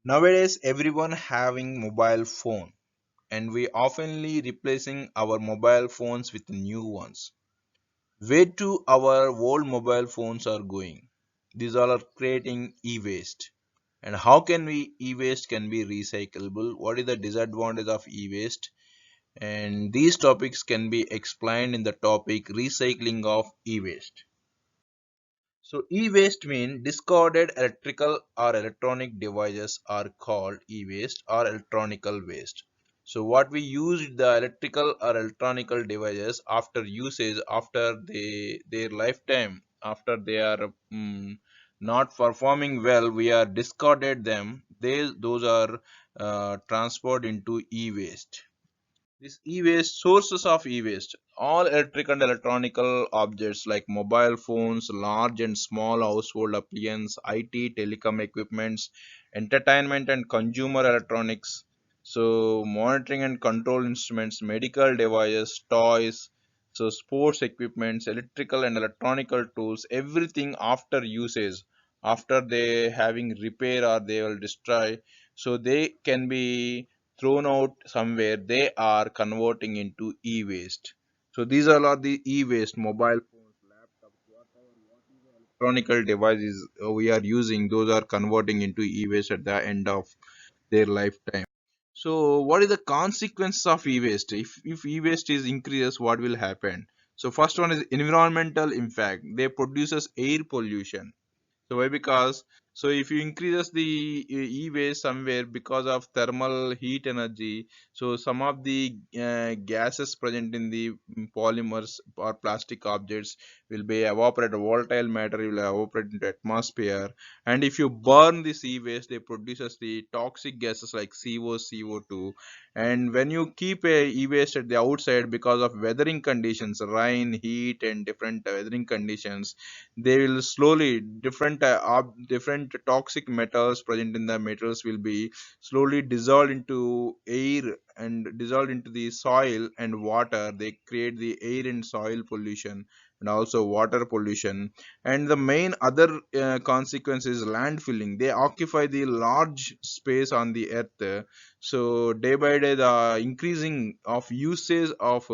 Nowadays, everyone having mobile phone, and we oftenly replacing our mobile phones with new ones. Where to our old mobile phones are going? These all are creating e-waste. And how can we e-waste can be recyclable? What is the disadvantage of e-waste? And these topics can be explained in the topic recycling of e-waste. So e-waste mean discarded electrical or electronic devices are called e-waste or electronical waste. So what we use the electrical or electronical devices after usage, after their lifetime, after they are not performing well, we are discarded them. Those are transferred into e-waste. This e-waste, sources of e-waste, all electric and electronical objects like mobile phones, large and small household appliances, IT, telecom equipments, entertainment and consumer electronics, so monitoring and control instruments, medical devices, toys, so sports equipments, electrical and electronical tools, everything after usage, after they having repair or they will destroy, so they can be thrown out somewhere, they are converting into e-waste. So these all are the e-waste: mobile phones, laptops, whatever, what is the electronical devices we are using, those are converting into e-waste at the end of their lifetime. So what is the consequence of e-waste? If e-waste is increases, what will happen? So first one is environmental impact. They produces air pollution. So why? Because so if you increases the e-waste somewhere because of thermal heat energy, so some of the gases present in the polymers or plastic objects will be evaporated. Volatile matter will evaporate into atmosphere, and if you burn this e-waste, they produces the toxic gases like CO, CO2. And when you keep a e-waste at the outside because of weathering conditions, rain, heat, and different weathering conditions, they will slowly different toxic metals present in the metals will be slowly dissolved into air and dissolved into the soil and water. They create the air and soil pollution and also water pollution. And the main other consequence is landfilling. They occupy the large space on the earth. So day by day the increasing of usage of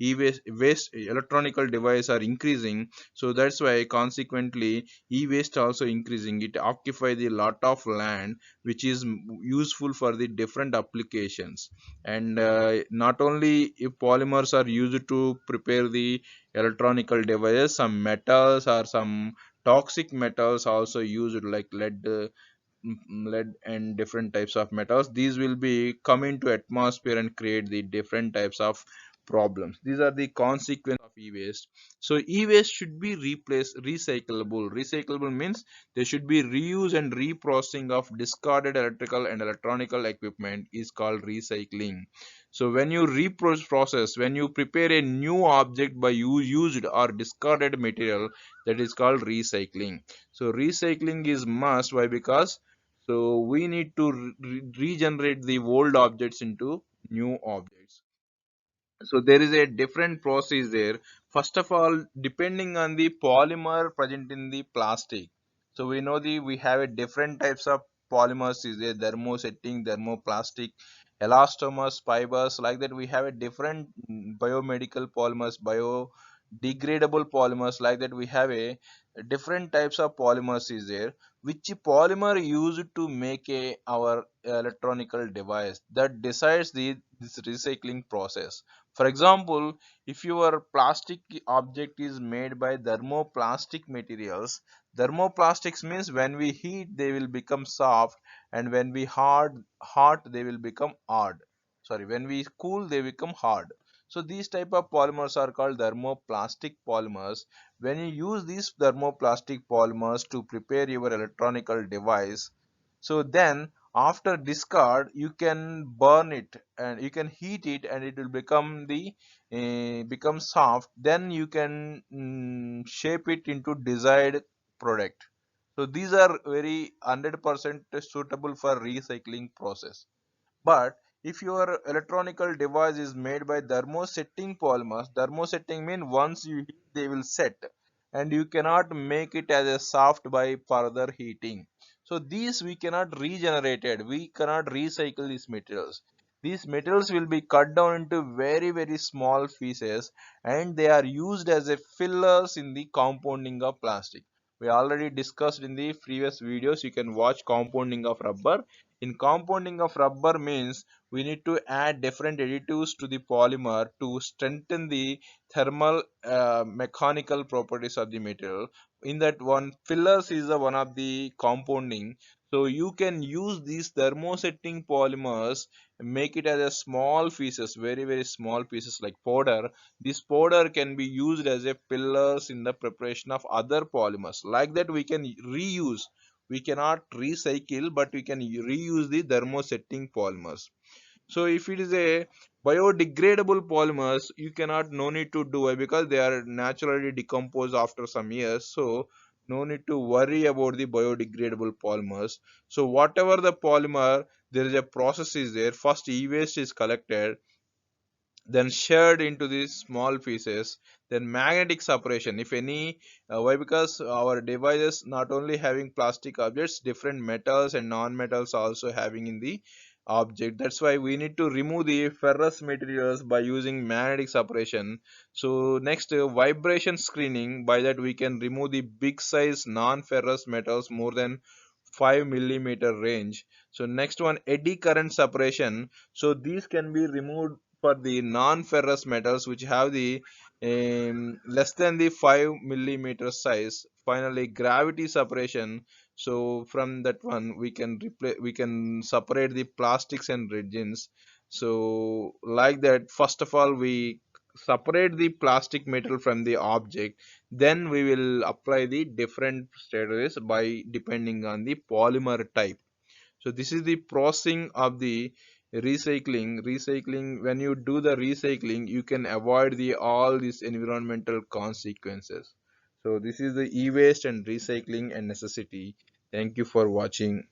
e-waste waste electronical device are increasing. So that's why consequently e-waste also increasing. It occupy the lot of land which is useful for the different applications. And not only if polymers are used to prepare the electronical devices, some metals or some toxic metals also used like lead and different types of metals. These will be come into atmosphere and create the different types of problems. These are the consequence of e-waste. So e-waste should be replaced recyclable. Recyclable means there should be reuse and reprocessing of discarded electrical and electronical equipment is called recycling. So when you reprocess, when you prepare a new object by used or discarded material, that is called recycling. So recycling is must. Why? Because so we need to regenerate the old objects into new objects. So there is a different process there. First of all, depending on the polymer present in the plastic. So we know we have a different types of polymers is there: thermosetting, thermoplastic, elastomers, fibers, like that. We have a different biomedical polymers, biodegradable polymers, like that. We have a different types of polymers is there, which polymer used to make a our electronical device, that decides the this recycling process. For example, if your plastic object is made by thermoplastic materials, thermoplastics means when we heat they will become soft, and when we hot they will become hard. Sorry, when we cool they become hard. So these type of polymers are called thermoplastic polymers. When you use these thermoplastic polymers to prepare your electronical device, so then after discard you can burn it and you can heat it and it will become the become soft, then you can shape it into desired product. So these are very 100% suitable for recycling process. But if your electronical device is made by thermosetting polymers, thermosetting means once you heat they will set, and you cannot make it as a soft by further heating. So these we cannot regenerate it, we cannot recycle these materials. These materials will be cut down into very very small pieces, and they are used as a fillers in the compounding of plastic. We already discussed in the previous videos, you can watch compounding of rubber. In compounding of rubber means we need to add different additives to the polymer to strengthen the thermal mechanical properties of the material. In that one, fillers is the one of the compounding. So you can use these thermosetting polymers, make it as a small pieces, very very small pieces like powder. This powder can be used as a fillers in the preparation of other polymers. Like that we can reuse. We cannot recycle, but we can reuse the thermosetting polymers. So if it is a biodegradable polymers, you cannot, no need to do it because they are naturally decomposed after some years. So no need to worry about the biodegradable polymers. So whatever the polymer, there is a process is there. First e-waste is collected, then shared into these small pieces, then magnetic separation if any. Why? Because our devices not only having plastic objects, different metals and non-metals also having in the object. That's why we need to remove the ferrous materials by using magnetic separation. So next, vibration screening. By that we can remove the big size non-ferrous metals more than 5 millimeter range. So next one, eddy current separation. So these can be removed for the non-ferrous metals which have the less than the 5 millimeter size. Finally, gravity separation. So from that one we can replace, we can separate the plastics and resins. So like that, first of all we separate the plastic metal from the object, then we will apply the different strategies by depending on the polymer type. So this is the processing of the recycling. When you do the recycling, you can avoid the all these environmental consequences. So this is the e-waste and recycling and necessity. Thank you for watching.